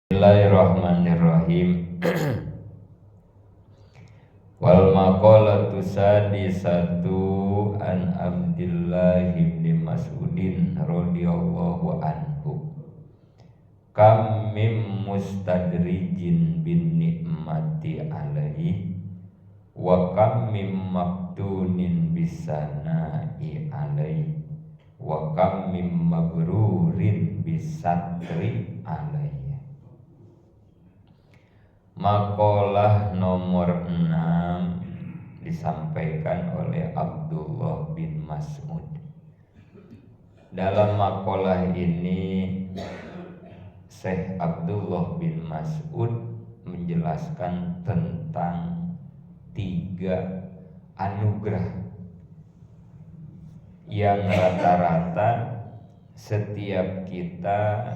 Bismillahirrahmanirrahim. Wal maqalatu sadisatu an Abdillah bin Mas'udin radhiyallahu anhu. Kam mim mustadrijin bin ni'mati alaihi wa kam mim maktunin bisana'i alaihi wa kam mim mabrurin bisatri alaihi. Makalah nomor 6 disampaikan oleh Abdullah bin Mas'ud. Dalam makalah ini Syekh Abdullah bin Mas'ud menjelaskan tentang 3 anugerah yang rata-rata setiap kita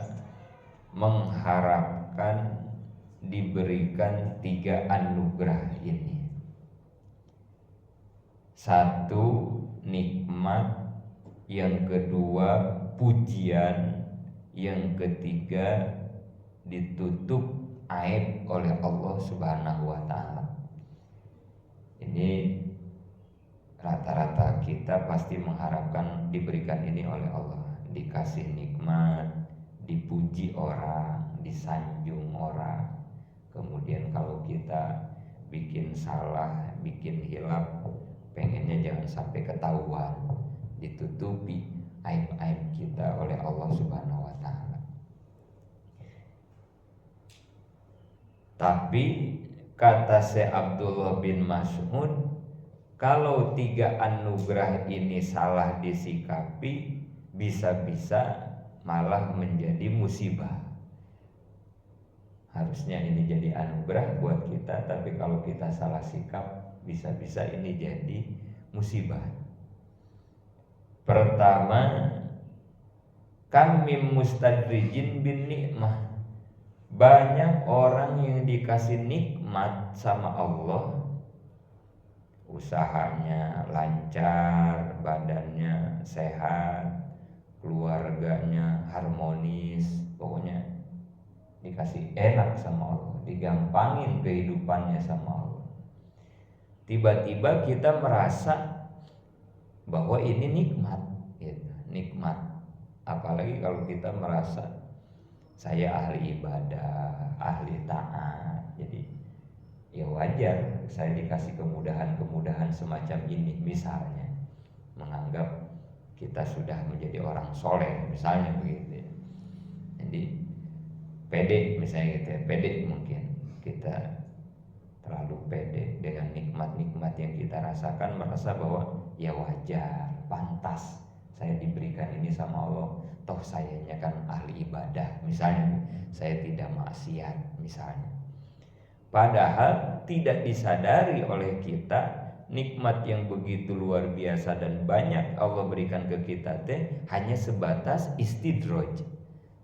mengharapkan diberikan 3 anugerah ini. 1, nikmat. Yang kedua, pujian. Yang ketiga, ditutup aib oleh Allah Subhanahu wa ta'ala. Ini rata-rata kita pasti mengharapkan diberikan ini oleh Allah. Dikasih nikmat, dipuji orang, disanjung orang. Kemudian kalau kita bikin salah, bikin hilaf, pengennya jangan sampai ketahuan, ditutupi aib-aib kita oleh Allah Subhanahu wa ta'ala. Tapi kata Syekh Abdullah bin Mas'ud, kalau 3 anugerah ini salah disikapi, bisa-bisa malah menjadi musibah. Harusnya ini jadi anugerah buat kita, tapi kalau kita salah sikap, bisa-bisa ini jadi musibah. Pertama, kam mim mustadrijin bin nikmah. Banyak orang yang dikasih nikmat sama Allah, usahanya lancar, badannya sehat, keluarganya harmonis, pokoknya dikasih enak sama Allah, digampangin kehidupannya sama Allah. Tiba-tiba kita merasa bahwa ini nikmat, gitu. Nikmat. Apalagi kalau kita merasa saya ahli ibadah, ahli taat, jadi ya wajar saya dikasih kemudahan-kemudahan semacam ini. Misalnya menganggap kita sudah menjadi orang soleh, misalnya begitu ya. Jadi pede misalnya gitu ya, pede mungkin kita terlalu pede dengan nikmat-nikmat yang kita rasakan, merasa bahwa ya wajar, pantas saya diberikan ini sama Allah, toh sayanya kan ahli ibadah, misalnya saya tidak maksiat misalnya. Padahal tidak disadari oleh kita nikmat yang begitu luar biasa dan banyak Allah berikan ke kita hanya sebatas istidraj.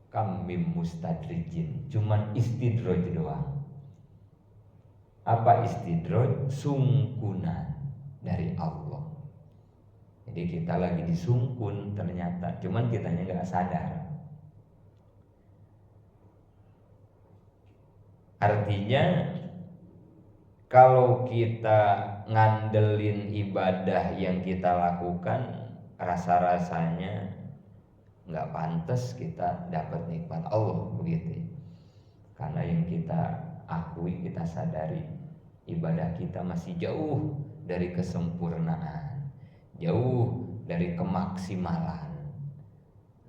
Kam mim mustadrijin, cuman istidraj doang. Apa istidraj? Sungkunan dari Allah. Jadi kita lagi disungkun ternyata, cuman kitanya nggak sadar. Artinya kalau kita ngandelin ibadah yang kita lakukan, rasa-rasanya nggak pantas kita dapat nikmat Allah begitu. Karena yang kita akui, kita sadari ibadah kita masih jauh dari kesempurnaan, jauh dari kemaksimalan.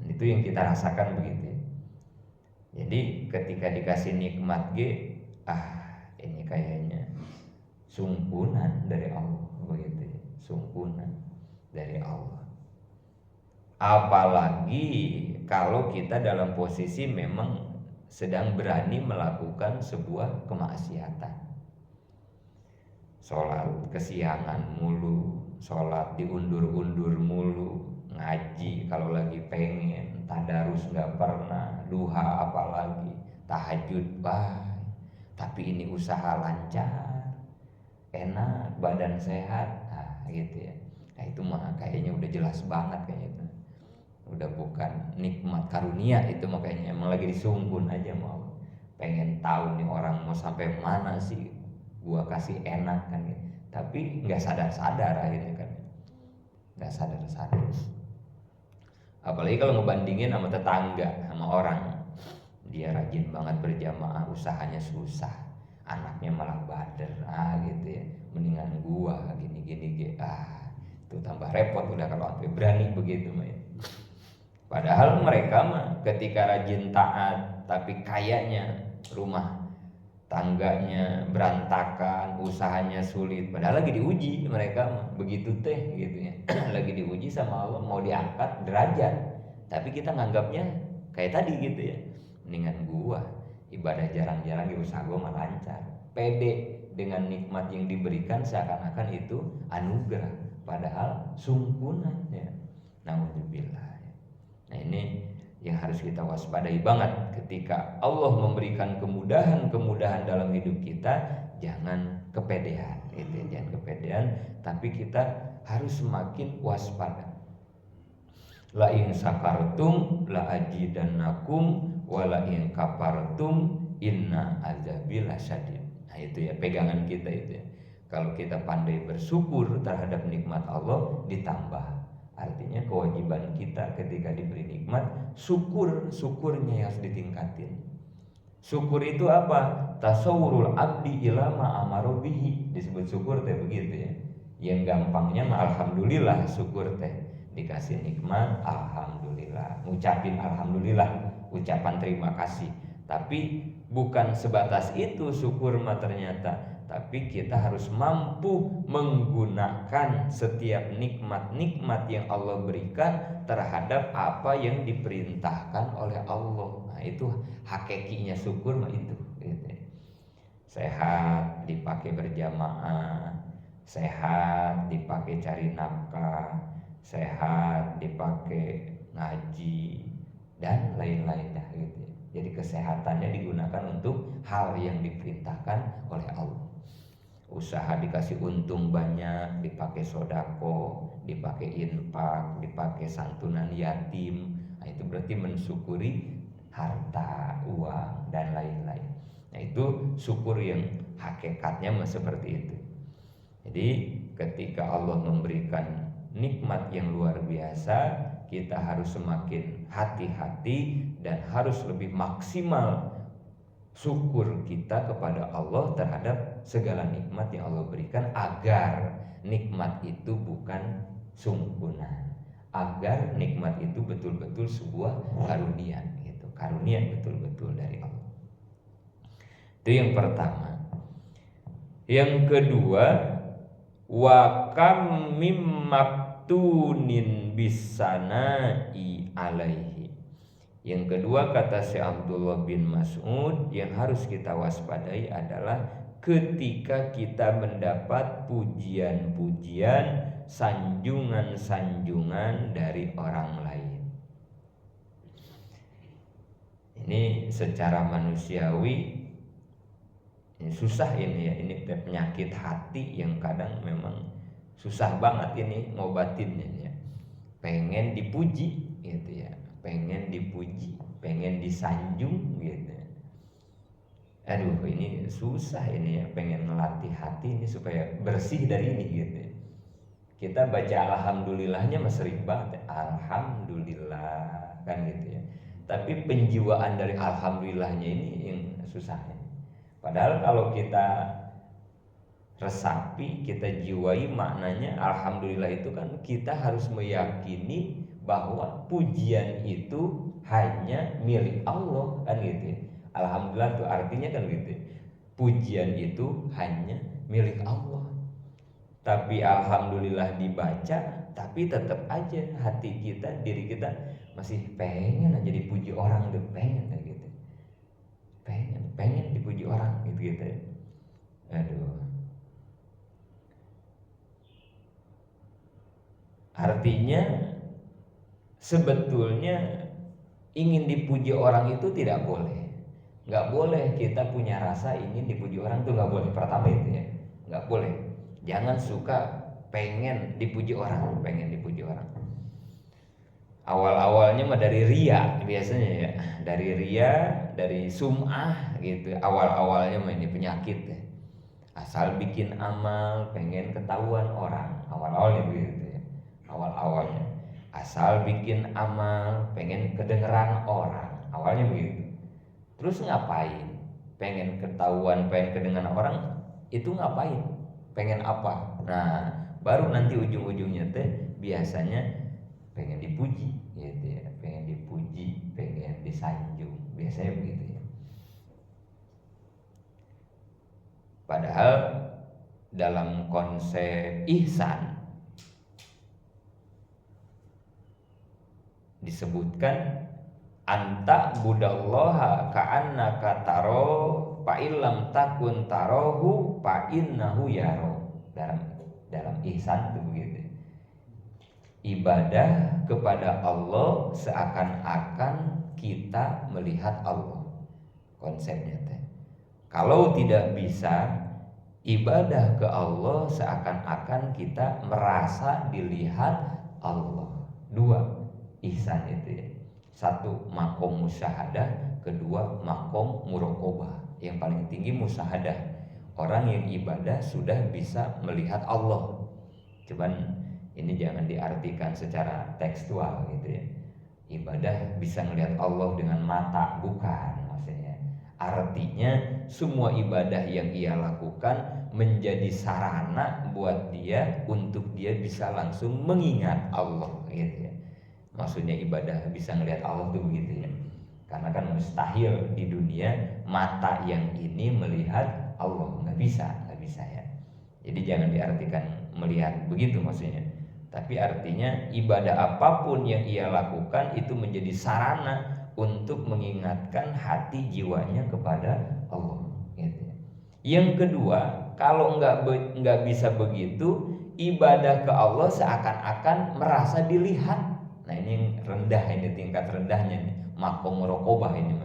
Itu yang kita rasakan begitu. Jadi ketika dikasih nikmat ini kayaknya sungkunan dari Allah begitu, sungkunan dari Allah. Apalagi kalau kita dalam posisi memang sedang berani melakukan sebuah kemaksiatan. Sholat kesiangan mulu, sholat diundur-undur mulu, ngaji kalau lagi pengen, tadarus gak pernah, duha apalagi, tahajud tapi ini usaha lancar, enak, badan sehat, gitu ya. Nah itu mah kayaknya udah jelas banget kayaknya itu. Udah bukan nikmat karunia itu, makanya emang lagi disungkun aja mau. pengen tahu nih orang mau sampai mana sih gua kasih enak kan gitu. Tapi nggak sadar-sadar akhirnya kan, nggak sadar-sadar. Apalagi kalau ngebandingin sama tetangga, sama orang, dia rajin banget berjamaah, usahanya susah, anaknya malah bader, gitu ya, mendingan gua gini itu tambah repot udah kalau sampai berani begitu mah ya. Padahal mereka mah ketika rajin taat tapi kayaknya rumah tangganya berantakan, usahanya sulit, padahal lagi diuji mereka mah begitu teh gitu ya. Lagi diuji sama Allah, mau diangkat derajat, tapi kita nganggapnya kayak tadi gitu ya, mendingan gua ibadah jarang-jarang, usaha gua mah lancar, pede dengan nikmat yang diberikan seakan-akan itu anugerah, padahal sungkunan ya. Nauzubillah. Nah ini yang harus kita waspadai banget ketika Allah memberikan kemudahan-kemudahan dalam hidup kita. Jangan kepedean gitu ya, jangan kepedean, tapi kita harus semakin waspada. La in sakartum la ajidannakum wa la in kafartum inna azabi lasyadid. Nah itu ya pegangan kita itu ya. Kalau kita pandai bersyukur terhadap nikmat Allah ditambah. Artinya kewajiban kita ketika diberi nikmat, syukurnya harus ditingkatin. Syukur itu apa? Tasawurul abdi ila ma amaru bihi. Disebut syukur teh begitu ya. Yang gampangnya mah alhamdulillah, syukur teh dikasih nikmat alhamdulillah, ngucapin alhamdulillah, ucapan terima kasih. Tapi bukan sebatas itu syukur mah ternyata, tapi kita harus mampu menggunakan setiap nikmat-nikmat yang Allah berikan terhadap apa yang diperintahkan oleh Allah. Nah itu hakikinya syukur mah itu gitu. Sehat dipakai berjamaah, sehat dipakai cari nafkah, sehat dipakai ngaji dan lain-lain dah gitu. Jadi kesehatannya digunakan untuk hal yang diperintahkan oleh Allah. Usaha dikasih untung banyak, dipakai sodako, dipakai infak, dipakai santunan yatim. Nah itu berarti mensyukuri harta, uang dan lain-lain. Nah itu syukur yang hakikatnya seperti itu. Jadi ketika Allah memberikan nikmat yang luar biasa, kita harus semakin hati-hati dan harus lebih maksimal syukur kita kepada Allah terhadap segala nikmat yang Allah berikan, agar nikmat itu bukan sungguhan, agar nikmat itu betul-betul sebuah karunia gitu, karunia betul-betul dari Allah. Itu yang pertama. Yang kedua, wa kam mim maktunin bisanai alaihi. Yang kedua kata Syekh Abdullah bin Mas'ud yang harus kita waspadai adalah ketika kita mendapat pujian-pujian, sanjungan-sanjungan dari orang lain. Ini secara manusiawi ini susah ini ya, ini penyakit hati yang kadang memang susah banget ini ngobatinnya ya. Pengen dipuji gitu ya, pengen dipuji, pengen disanjung gitu. Aduh ini susah ini ya, pengen ngelatih hati ini supaya bersih dari ini gitu. Kita baca alhamdulillahnya mas sering banget, alhamdulillah kan gitu ya. Tapi penjiwaan dari alhamdulillahnya ini yang susahnya. Padahal kalau kita resapi, kita jiwai maknanya alhamdulillah itu kan kita harus meyakini bahwa pujian itu hanya milik Allah kan gitu. Alhamdulillah itu artinya kan gitu. Pujian itu hanya milik Allah. Tapi alhamdulillah dibaca, tapi tetap aja hati kita, diri kita masih pengen aja dipuji orang, udah pengen gitu. Pengen dipuji orang gitu. Aduh. Artinya sebetulnya ingin dipuji orang itu tidak boleh. Nggak boleh kita punya rasa ingin dipuji orang itu nggak boleh. Pertama itu ya, nggak boleh. Jangan suka pengen dipuji orang, Awal-awalnya mah dari ria biasanya ya, dari ria, dari sum'ah gitu. Awal-awalnya mah ini penyakit ya. Asal bikin amal pengen ketahuan orang, awal-awalnya begitu ya. Awal-awalnya asal bikin amal pengen kedengeran orang, awalnya begitu. Terus ngapain? Pengen ketahuan, pengen kedengeran orang, itu ngapain? Pengen apa? Nah, baru nanti ujung-ujungnya teh biasanya pengen dipuji gitu ya, pengen dipuji, pengen disanjung, biasanya begitu ya. Padahal dalam konsep ihsan disebutkan anta budallaha ka'annaka taro fa illam takun tarohu fa innahu yaro. Dalam ihsan itu begitu. Ibadah kepada Allah seakan-akan kita melihat Allah. Konsepnya teh. Kalau tidak bisa ibadah ke Allah seakan-akan kita merasa dilihat Allah. Dua ihsan itu ya. Satu makom musyahadah, kedua makom muraqabah. Yang paling tinggi musyahadah. Orang yang ibadah sudah bisa melihat Allah. Cuman ini jangan diartikan secara tekstual gitu ya. Ibadah bisa melihat Allah dengan mata, bukan maksudnya. Artinya semua ibadah yang ia lakukan menjadi sarana buat dia untuk dia bisa langsung mengingat Allah gitu ya. Maksudnya ibadah bisa melihat Allah itu begitu ya. Karena kan mustahil di dunia mata yang ini melihat Allah, nggak bisa ya. Jadi jangan diartikan melihat begitu maksudnya. Tapi artinya ibadah apapun yang ia lakukan itu menjadi sarana untuk mengingatkan hati jiwanya kepada Allah gitu. Yang kedua, kalau nggak bisa begitu, ibadah ke Allah seakan-akan merasa dilihat. Nah ini yang rendah, ini tingkat rendahnya nih, makom muraqabah ini.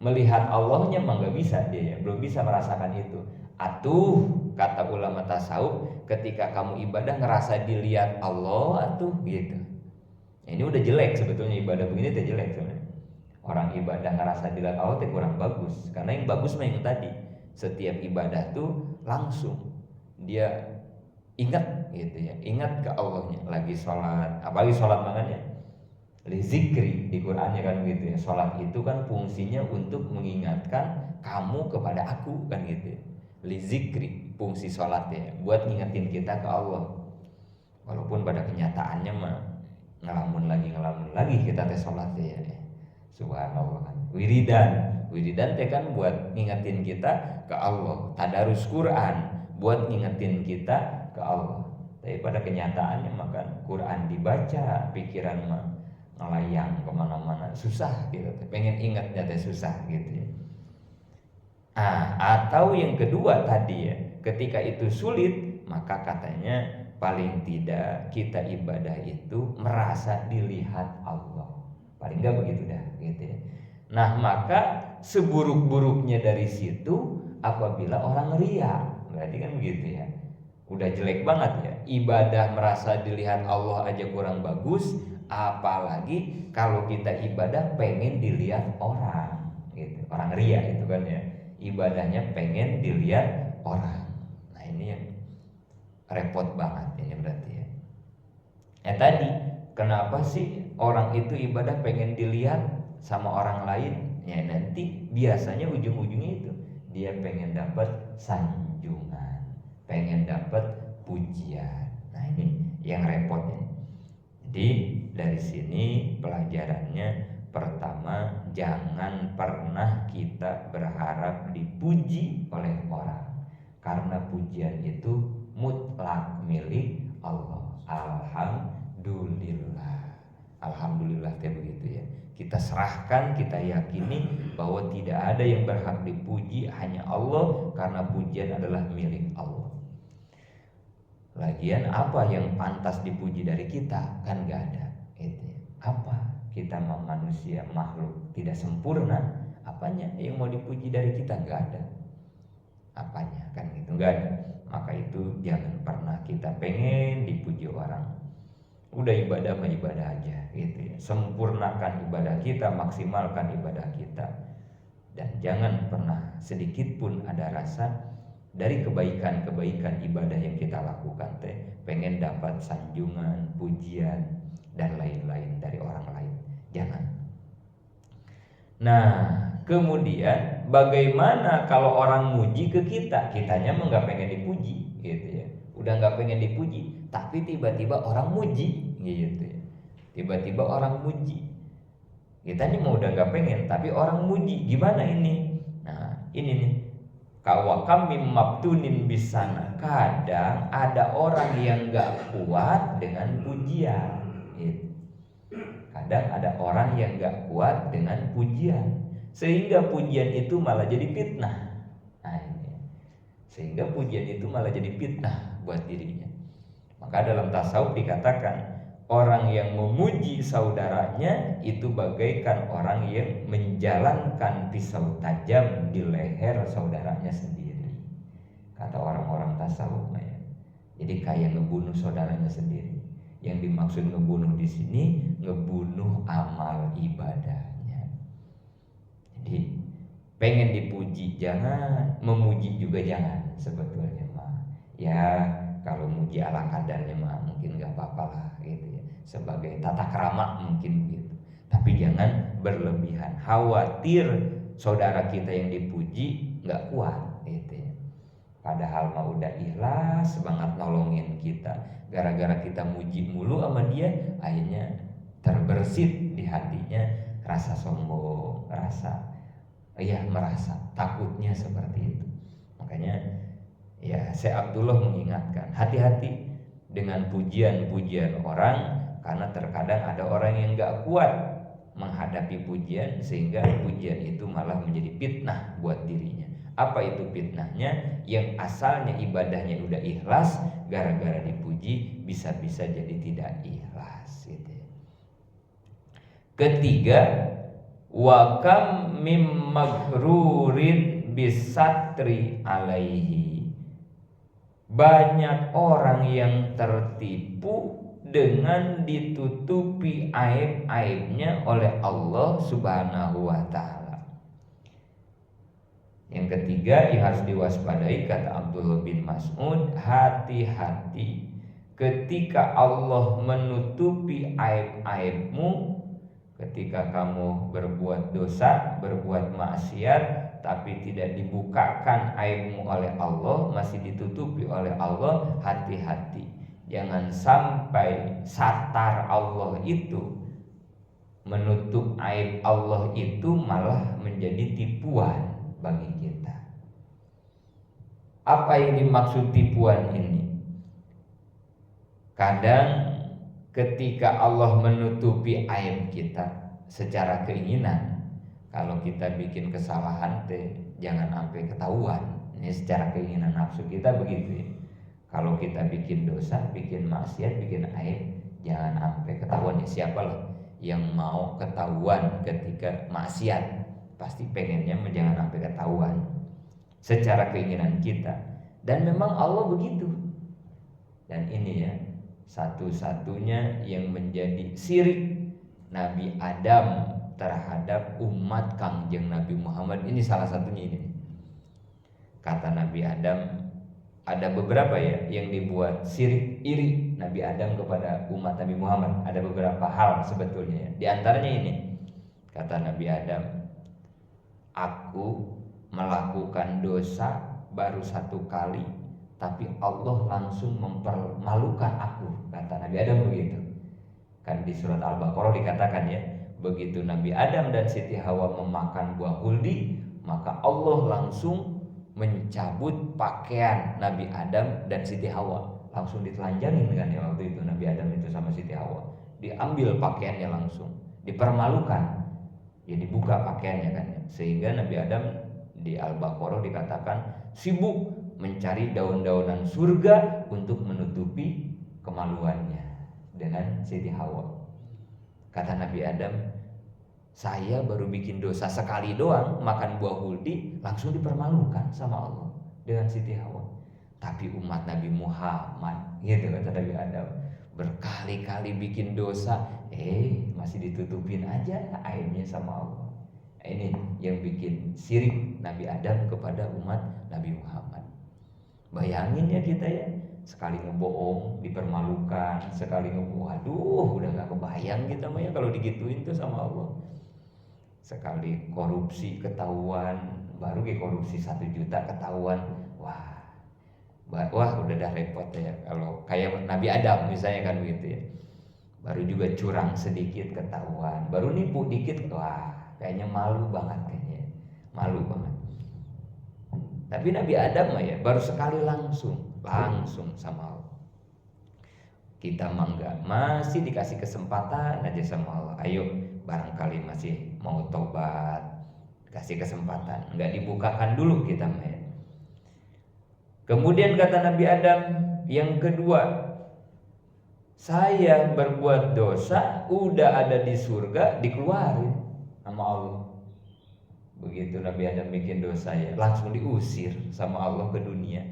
Melihat Allahnya mah nggak bisa dia ya, belum bisa merasakan itu. Atuh kata ulama tasawuf, ketika kamu ibadah ngerasa dilihat Allah atuh gitu. Ini udah jelek sebetulnya, ibadah begini tuh jelek sebenarnya. Orang ibadah ngerasa dilihat Allah itu kurang bagus. Karena yang bagus mah yang tadi, setiap ibadah tuh langsung dia ingat gitu ya, ingat ke Allahnya. Lagi sholat, apalagi sholat makanya li zikri di Qur'annya kan gitu ya. Sholat itu kan fungsinya untuk mengingatkan kamu kepada aku kan gitu ya. Li zikri, fungsi sholat ya, buat ngingetin kita ke Allah. Walaupun pada kenyataannya mah ngelamun lagi kita teh sholat ya. Subhanallah kan. Wiridan teh kan buat ngingetin kita ke Allah. Tadarus Quran buat ngingetin kita ke Allah. Tapi pada kenyataannya makan Quran dibaca, pikiran mah ngelayang kemana-mana, susah gitu. Pengen ingatnya teh susah gitu ya. Atau yang kedua tadi ya, ketika itu sulit, maka katanya paling tidak kita ibadah itu merasa dilihat Allah. Paling enggak begitu dah gitu ya. Nah maka seburuk-buruknya dari situ apabila orang ria, berarti kan begitu ya. Udah jelek banget ya, ibadah merasa dilihat Allah aja kurang bagus, apalagi kalau kita ibadah pengen dilihat orang gitu. Orang ria itu kan ya, ibadahnya pengen dilihat orang. Nah ini yang repot banget ini berarti ya. Tadi kenapa sih orang itu ibadah pengen dilihat sama orang lain? Ya nanti biasanya ujung-ujungnya itu dia pengen dapat sanjungan, pengen dapat pujian. Nah ini yang repotnya. Jadi dari sini pelajarannya pertama, jangan pernah kita berharap dipuji oleh orang, karena pujian itu mutlak milik Allah. Alhamdulillah kayak begitu ya. Kita serahkan, kita yakini bahwa tidak ada yang berhak dipuji, hanya Allah, karena pujian adalah milik Allah. Lagian apa yang pantas dipuji dari kita? Kan gak ada gitu ya. Apa? Kita manusia, makhluk tidak sempurna. Apanya yang mau dipuji dari kita? Gak ada. Apanya? Kan gitu, gak ada. Maka itu jangan pernah kita pengen dipuji orang. Udah ibadah mah ibadah aja gitu ya. Sempurnakan ibadah kita, maksimalkan ibadah kita. Dan jangan pernah sedikit pun ada rasa dari kebaikan-kebaikan ibadah yang kita lakukan pengen dapat sanjungan, pujian dan lain-lain dari orang lain. Jangan. Nah, kemudian bagaimana kalau orang muji ke kita? Kitanya mah nggak pengen dipuji, gitu ya. Udah nggak pengen dipuji, tapi tiba-tiba orang muji, gitu ya. Tiba-tiba orang muji. Kitanya mau udah nggak pengen, tapi orang muji. Gimana ini? Nah, ini nih. Kawakam mimabtunin bisana. Kadang ada orang yang nggak kuat dengan pujian. Gitu. Kadang ada orang yang gak kuat dengan pujian, sehingga pujian itu malah jadi fitnah. Nah, ini. Sehingga pujian itu malah jadi fitnah buat dirinya. Maka dalam tasawuf dikatakan orang yang memuji saudaranya itu bagaikan orang yang menjalankan pisau tajam di leher saudaranya sendiri. Kata orang-orang tasawuf ya. Jadi kayak ngebunuh saudaranya sendiri. Yang dimaksud ngebunuh di sini ngebunuh amal ibadahnya. Jadi pengen dipuji jangan, memuji juga jangan sebetulnya mah. Ya kalau muji ala kadarnya mah mungkin nggak apa-apa lah gitu ya. Sebagai tata krama mungkin gitu. Tapi jangan berlebihan. Khawatir saudara kita yang dipuji nggak kuat gitu ya. Padahal mah udah ikhlas semangat nolongin kita. Gara-gara kita muji mulu sama dia, akhirnya terbersit di hatinya rasa sombong, merasa takutnya seperti itu. Makanya ya Syekh Abdullah mengingatkan, hati-hati dengan pujian-pujian orang, karena terkadang ada orang yang gak kuat menghadapi pujian, sehingga pujian itu malah menjadi fitnah buat dirinya. Apa itu fitnahnya? Yang asalnya ibadahnya udah ikhlas, gara-gara dipuji bisa-bisa jadi tidak ikhlas gitu. Ketiga, wa kam mim maghrurin bisatri alaihi. Banyak orang yang tertipu dengan ditutupi aib-aibnya oleh Allah Subhanahu wa ta'ala. Yang ketiga yang harus diwaspadai, kata Abdullah bin Mas'ud, hati-hati ketika Allah menutupi aib-aibmu. Ketika kamu berbuat dosa, berbuat maksiat, tapi tidak dibukakan aibmu oleh Allah, masih ditutupi oleh Allah, hati-hati. Jangan sampai satar Allah itu, menutup aib Allah itu malah menjadi tipuan bagi kita. Apa yang dimaksud tipuan ini? Kadang ketika Allah menutupi aib kita secara keinginan, kalau kita bikin kesalahan jangan sampai ketahuan. Ini secara keinginan nafsu kita begitu ya. Kalau kita bikin dosa, bikin maksiat, bikin aib, jangan sampai ketahuan. Ya siapalah yang mau ketahuan ketika maksiat? Pasti pengennya jangan sampai ketahuan secara keinginan kita. Dan memang Allah begitu. Dan ini ya satu-satunya yang menjadi syirik Nabi Adam terhadap umat Kangjeng Nabi Muhammad. Ini salah satunya ini. Kata Nabi Adam, ada beberapa ya yang dibuat syirik iri Nabi Adam kepada umat Nabi Muhammad. Ada beberapa hal sebetulnya ya. Di antaranya ini. Kata Nabi Adam, aku melakukan dosa baru satu kali, tapi Allah langsung mempermalukan aku. Kata Nabi Adam begitu. Kan di surat Al-Baqarah dikatakan ya, begitu Nabi Adam dan Siti Hawa memakan buah huldi, maka Allah langsung mencabut pakaian Nabi Adam dan Siti Hawa. Langsung ditelanjangin kan ya waktu itu Nabi Adam itu sama Siti Hawa. Diambil pakaiannya langsung, dipermalukan. Ya dibuka pakaiannya kan ya. Sehingga Nabi Adam di Al-Baqarah dikatakan sibuk mencari daun-daunan surga untuk menutupi kemaluannya dengan Siti Hawa. Kata Nabi Adam, saya baru bikin dosa sekali doang, makan buah huldi, langsung dipermalukan sama Allah dengan Siti Hawa. Tapi umat Nabi Muhammad, gitu kata Nabi Adam, berkali-kali bikin dosa, masih ditutupin aja aibnya sama Allah. Ini yang bikin syirik Nabi Adam kepada umat Nabi Muhammad. Bayangin ya kita ya, sekali ngebohong dipermalukan, sekali waduh udah gak kebayang kita mah ya kalau digituin tuh sama Allah. Sekali korupsi ketahuan, baru ke korupsi 1 juta ketahuan, wah udah dah repot ya. Kalau kayak Nabi Adam misalnya kan begitu ya, baru juga curang sedikit ketahuan, baru nipu dikit, wah kayaknya malu banget, malu banget. Tapi Nabi Adam mah ya baru sekali langsung sama Allah. Kita mah enggak, masih dikasih kesempatan aja sama Allah. Ayo barangkali masih mau tobat, kasih kesempatan, enggak dibukakan dulu kita mah ya. Kemudian kata Nabi Adam yang kedua, saya berbuat dosa, udah ada di surga, dikeluarin sama Allah. Begitu Nabi Adam bikin dosa ya, langsung diusir sama Allah ke dunia.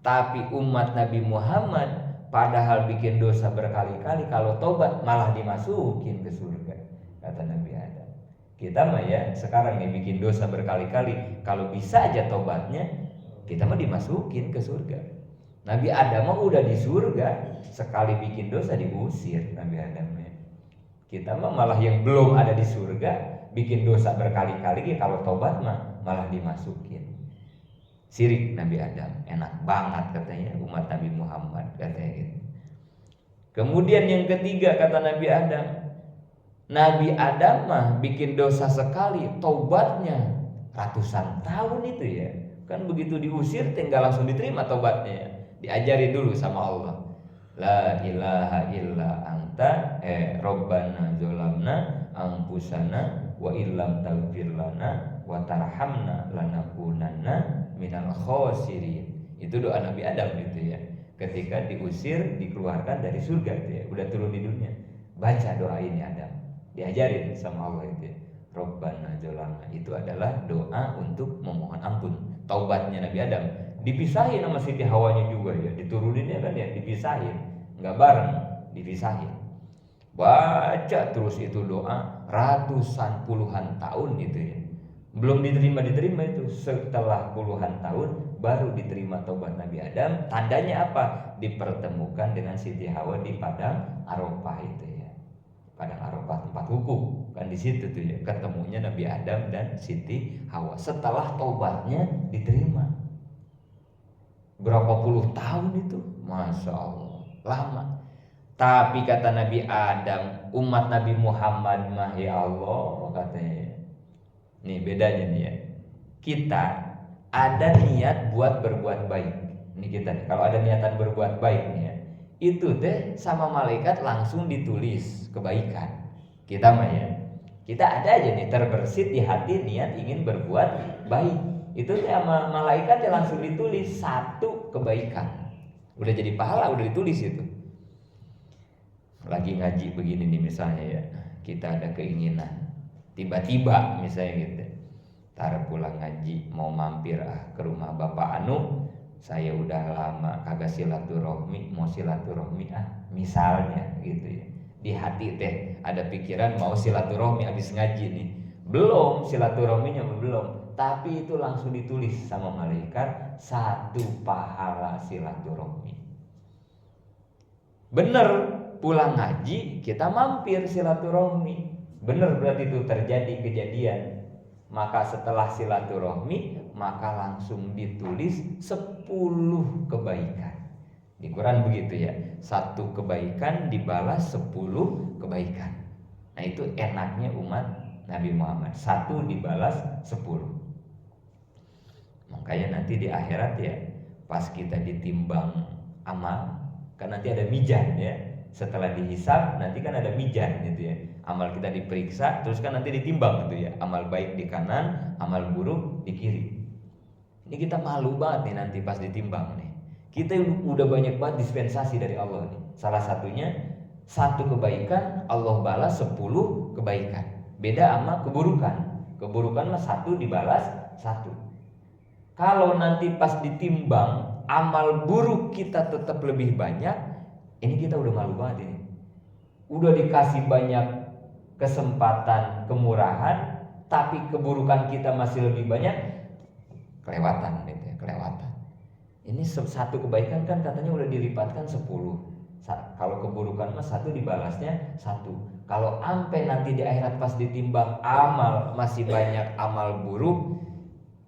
Tapi umat Nabi Muhammad padahal bikin dosa berkali-kali, kalau tobat malah dimasukin ke surga, kata Nabi Adam. Kita mah ya sekarang nih bikin dosa berkali-kali, kalau bisa aja tobatnya, kita mah dimasukin ke surga. Nabi Adam mah udah di surga, sekali bikin dosa diusir Nabi Adam ya. Kita mah malah yang belum ada di surga, bikin dosa berkali-kali, kalau tobat mah malah dimasukin. Syirik Nabi Adam, enak banget katanya umat Nabi Muhammad, katanya gitu. Kemudian yang ketiga kata Nabi Adam, Nabi Adam mah bikin dosa sekali, tobatnya ratusan tahun itu ya. Kan begitu diusir tinggal langsung diterima tobatnya ya. Diajarin dulu sama Allah, la ilaha illa anta Rabbana zolamna anfusana wa illam taghfir lana wa tarhamna lanakunanna minal khosirin. Itu doa Nabi Adam gitu ya. Ketika diusir, dikeluarkan dari surga itu ya, udah turun di dunia, baca doa ini Adam, diajarin sama Allah itu ya. Rabbana zolamna, itu adalah doa untuk memohon ampun. Taubatnya Nabi Adam dipisahin sama Siti Hawanya juga ya, dituruninnya kan ya, dipisahin, nggak bareng, dipisahin. Baca terus itu doa ratusan puluhan tahun itu ya, belum diterima itu. Setelah puluhan tahun baru diterima taubat Nabi Adam. Tandanya apa? Dipertemukan dengan Siti Hawa di padang Arafah itu ya, padang Arafah tempat hukum kan, di situ tuh ya ketemunya Nabi Adam dan Siti Hawa setelah taubatnya diterima. Berapa puluh tahun itu, masya Allah, lama. Tapi kata Nabi Adam, umat Nabi Muhammad mah ya Allah, katanya, nih bedanya nih ya, kita ada niat buat berbuat baik. Ini kita nih, kalau ada niatan berbuat baik nih ya, itu deh sama malaikat langsung ditulis kebaikan. Kita mah ya, kita ada aja nih terbersit di hati niat ingin berbuat baik, itu teh sama malaikat ya langsung ditulis 1 kebaikan, udah jadi pahala, udah ditulis itu. Lagi ngaji begini nih misalnya ya, kita ada keinginan tiba-tiba misalnya gitu, tar pulang ngaji mau mampir ke rumah Bapak Anu, saya udah lama kagak silaturahmi, mau silaturahmi misalnya gitu ya. Di hati teh ada pikiran mau silaturahmi habis ngaji nih, belum silaturahminya belum, tapi itu langsung ditulis sama malaikat 1 pahala silaturahmi. Bener, pulang ngaji kita mampir silaturahmi, bener berarti itu terjadi kejadian. Maka setelah silaturahmi maka langsung ditulis 10 kebaikan. Di Quran begitu ya, 1 kebaikan dibalas 10 kebaikan. Nah itu enaknya umat Nabi Muhammad, 1 dibalas 10. Makanya nanti di akhirat ya, pas kita ditimbang amal, kan nanti ada mizan ya. Setelah dihisab nanti kan ada mizan gitu ya. Amal kita diperiksa, terus kan nanti ditimbang gitu ya. Amal baik di kanan, amal buruk di kiri. Ini kita malu banget nih nanti pas ditimbang nih. Kita udah banyak banget dispensasi dari Allah nih. Salah satunya 1 kebaikan Allah balas 10 kebaikan. Beda sama keburukan. Keburukan mah 1 dibalas 1. Kalau nanti pas ditimbang amal buruk kita tetap lebih banyak, Ini kita udah malu banget ini. Udah dikasih banyak kesempatan, kemurahan, tapi keburukan kita masih lebih banyak, kelewatan gitu ya, kelewatan. Ini satu kebaikan kan katanya udah dilipatkan 10. Kalau keburukan mah 1 dibalasnya 1. Kalau ampe nanti di akhirat pas ditimbang amal masih banyak amal buruk,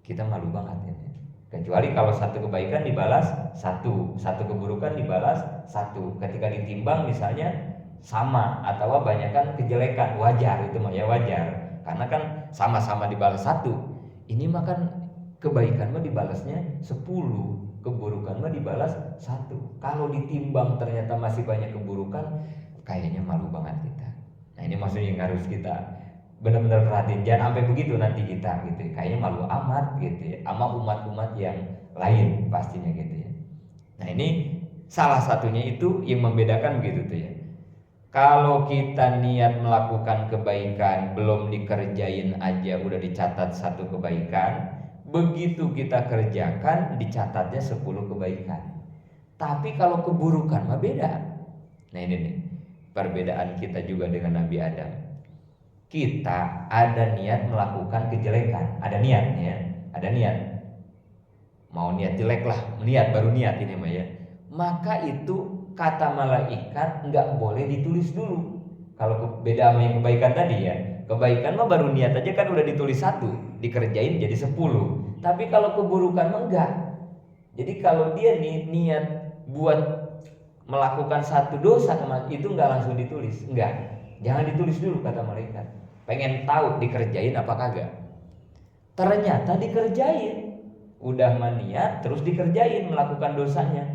kita malu banget ini. Kecuali kalau 1 kebaikan dibalas 1 keburukan dibalas 1. Ketika ditimbang misalnya sama atau banyakkan kejelekan, wajar itu mah ya, wajar. Karena kan sama-sama dibalas 1. Ini mah kan kebaikan mah dibalasnya 10, keburukan mah dibalas 1. Kalau ditimbang ternyata masih banyak keburukan, kayaknya malu banget kita. Nah ini maksudnya yang harus kita benar-benar perhatiin, jangan sampai begitu nanti kita gitu. Kayaknya malu amat gitu ya, sama umat-umat yang lain pastinya gitu ya. Nah ini salah satunya itu yang membedakan begitu tuh ya. Kalau kita niat melakukan kebaikan belum dikerjain aja udah dicatat 1 kebaikan, begitu kita kerjakan dicatatnya 10 kebaikan. Tapi kalau keburukan mah beda. Nah ini nih perbedaan kita juga dengan Nabi Adam. Kita ada niat melakukan kejelekan, ada niat ya, ada niat. Mau niat jelek lah, niat baru niat ini mah ya. Maka itu kata malaikat nggak boleh ditulis dulu. Kalau beda sama yang kebaikan tadi ya, kebaikan mah baru niat aja kan udah ditulis 1, dikerjain jadi 10. Tapi kalau keburukan mah enggak. Jadi kalau dia niat buat melakukan 1 dosa itu enggak langsung ditulis, enggak. Jangan ditulis dulu kata malaikat. Pengen tahu dikerjain apa kagak. Ternyata dikerjain. Udah maniat terus dikerjain melakukan dosanya.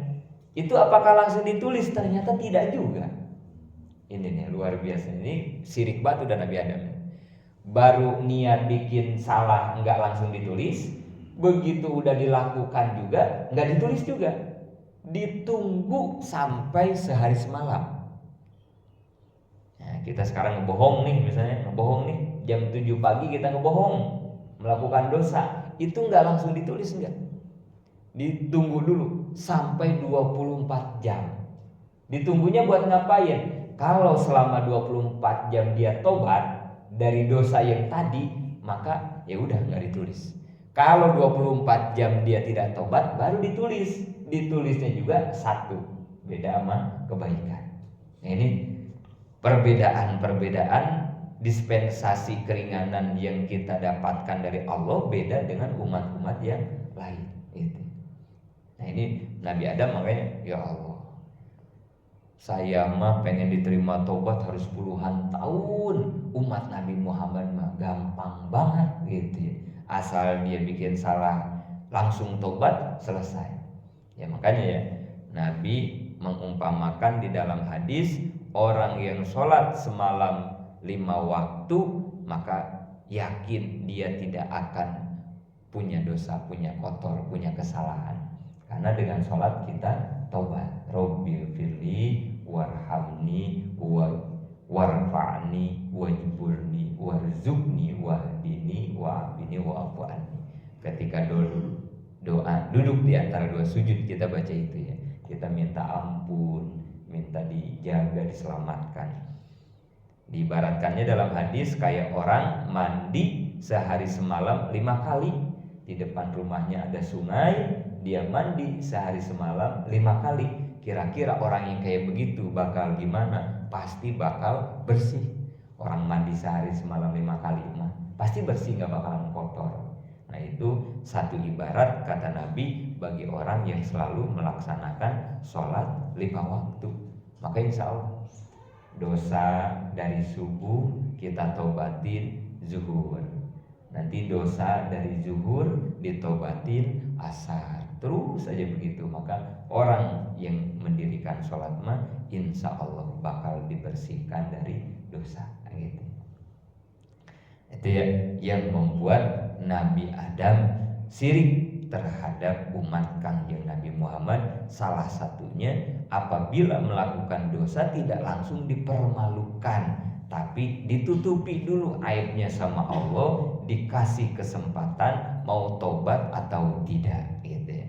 Itu apakah langsung ditulis? Ternyata tidak juga. Ini nih luar biasa. Ini sirik batu dan Nabi Adam. Baru niat bikin salah enggak langsung ditulis. Begitu udah dilakukan juga enggak ditulis juga. Ditunggu sampai sehari semalam. Nah, kita sekarang ngebohong nih, misalnya ngebohong nih jam 7 pagi kita ngebohong melakukan dosa, itu enggak langsung ditulis, enggak. Ditunggu dulu sampai 24 jam. Ditunggunya buat ngapain? Kalau selama 24 jam dia tobat dari dosa yang tadi, maka ya udah enggak ditulis. Kalau 24 jam dia tidak tobat baru ditulis. Ditulisnya juga 1, beda sama kebaikan. Nah, ini perbedaan dispensasi keringanan yang kita dapatkan dari Allah beda dengan umat-umat yang lain itu. Nah ini Nabi Adam makanya ya Allah, saya mah pengen diterima taubat harus puluhan tahun. Umat Nabi Muhammad mah gampang banget gitu ya. Asal dia bikin salah langsung taubat selesai. Ya makanya ya Nabi mengumpamakan di dalam hadis, orang yang sholat semalam 5 waktu maka yakin dia tidak akan punya dosa, punya kotor, punya kesalahan. Karena dengan sholat kita taubat. Rabbil firli warhamni warfa'ni wajburni warzuqni wahdini wa'afini wa'afu anni. Ketika doa duduk di antara 2 sujud kita baca itu ya. Kita minta ampun, minta dijaga, diselamatkan. Diibaratkannya dalam hadis kayak orang mandi sehari semalam 5 kali. Di depan rumahnya ada sungai, dia mandi sehari semalam 5 kali. Kira-kira orang yang kayak begitu bakal gimana? Pasti bakal bersih. Orang mandi sehari semalam 5 kali mah pasti bersih, gak bakalan kotor. Nah itu satu ibarat kata Nabi bagi orang yang selalu melaksanakan sholat 5 waktu. Maka insya Allah dosa dari subuh kita tobatin zuhur. Nanti dosa dari zuhur ditobatin asar. Terus saja begitu. Maka orang yang mendirikan sholat mah insya Allah bakal dibersihkan dari dosa gitu. Itu ya yang membuat Nabi Adam sirik terhadap umat Kangjeng Nabi Muhammad. Salah satunya apabila melakukan dosa tidak langsung dipermalukan, tapi ditutupi dulu aibnya sama Allah, dikasih kesempatan mau tobat atau tidak gitu ya.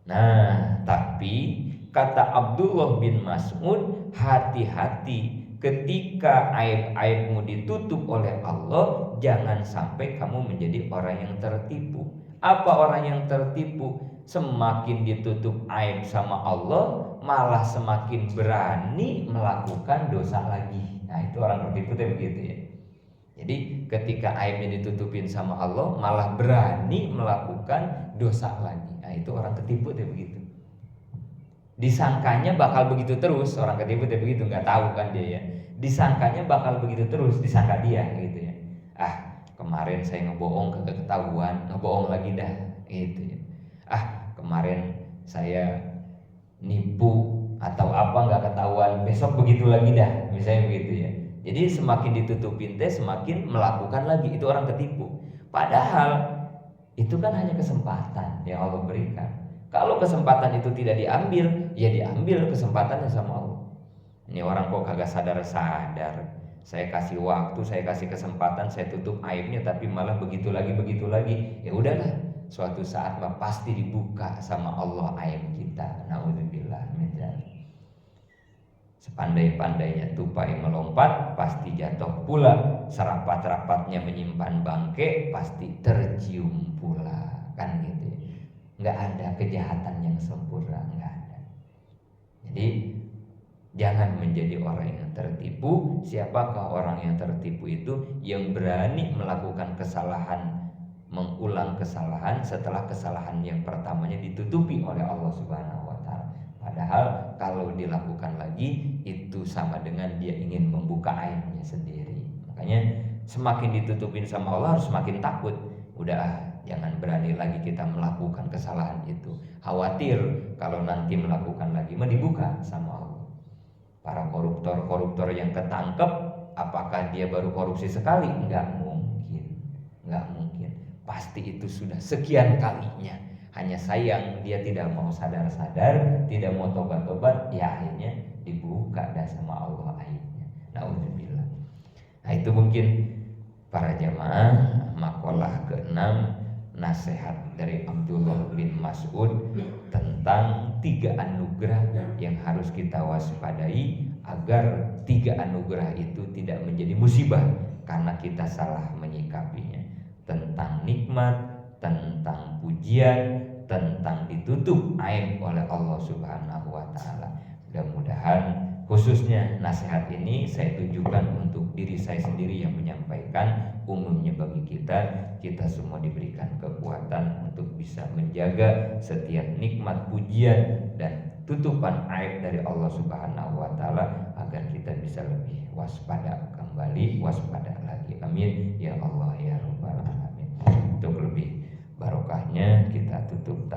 Nah tapi kata Abdullah bin Mas'ud, hati-hati ketika aib-aibmu ditutup oleh Allah, jangan sampai kamu menjadi orang yang tertipu. Apa orang yang tertipu? Semakin ditutup aib sama Allah, malah semakin berani melakukan dosa lagi. Nah, itu orang tertipu tuh begitu ya. Jadi ketika aibnya ditutupin sama Allah, malah berani melakukan dosa lagi. Nah, itu orang ketipu tuh begitu. Disangkanya bakal begitu terus, orang ketipu tuh begitu, nggak tahu kan dia ya. Disangkanya bakal begitu terus, disangka dia gitu ya. Ah, kemarin saya ngebohong kagak ketahuan, ngebohong lagi dah gitu ya. Ah, kemarin saya nipu atau apa nggak ketahuan, besok begitu lagi dah, misalnya begitu ya. Jadi semakin ditutupin teh semakin melakukan lagi, itu orang ketipu. Padahal itu kan hanya kesempatan yang Allah berikan. Kalau kesempatan itu tidak diambil, ya diambil kesempatannya sama Allah. Ini orang kok kagak sadar-sadar. Saya kasih waktu, saya kasih kesempatan, saya tutup aibnya, tapi malah begitu lagi. Ya udahlah, suatu saat mah pasti dibuka sama Allah aib kita. Nauzubillah min dzalik. Sepandai-pandainya tupai melompat, pasti jatuh pula. Serapat-rapatnya menyimpan bangke, pasti tercium pula. Kan gitu ya. Nggak ada kejahatan yang sempurna, nggak ada. Jadi jangan menjadi orang yang tertipu. Siapakah orang yang tertipu itu? Yang berani melakukan kesalahan, mengulang kesalahan setelah kesalahan yang pertamanya ditutupi oleh Allah Subhanahu wa taala. Padahal kalau dilakukan lagi itu sama dengan dia ingin membuka aibnya sendiri. Makanya semakin ditutupin sama Allah harus semakin takut. Udah jangan berani lagi kita melakukan kesalahan itu. Khawatir kalau nanti melakukan lagi mah dibuka sama Allah. Para koruptor yang ketangkep, apakah dia baru korupsi sekali? Enggak mungkin. Pasti itu sudah sekian kalinya. Hanya sayang dia tidak mau sadar-sadar, tidak mau tobat-tobat, ya akhirnya dibuka dah sama Allah aibnya. Nauzubillah. Nah, itu mungkin para jamaah makalah ke-6, nasihat dari Abdullah bin Mas'ud tentang 3 anugerah yang harus kita waspadai agar 3 anugerah itu tidak menjadi musibah karena kita salah menyikapinya. Tentang nikmat, tentang pujian, tentang ditutup aib oleh Allah Subhanahu wa taala. Mudah-mudahan khususnya nasihat ini saya tujukan untuk diri saya sendiri yang menyampaikan, umumnya bagi kita semua diberikan kekuatan untuk bisa menjaga setiap nikmat, pujian dan tutupan aib dari Allah Subhanahu wa taala agar kita bisa lebih waspada kembali, waspada lagi. Amin ya Allah ya rabbal alamin. Untuk lebih barokahnya kita tutup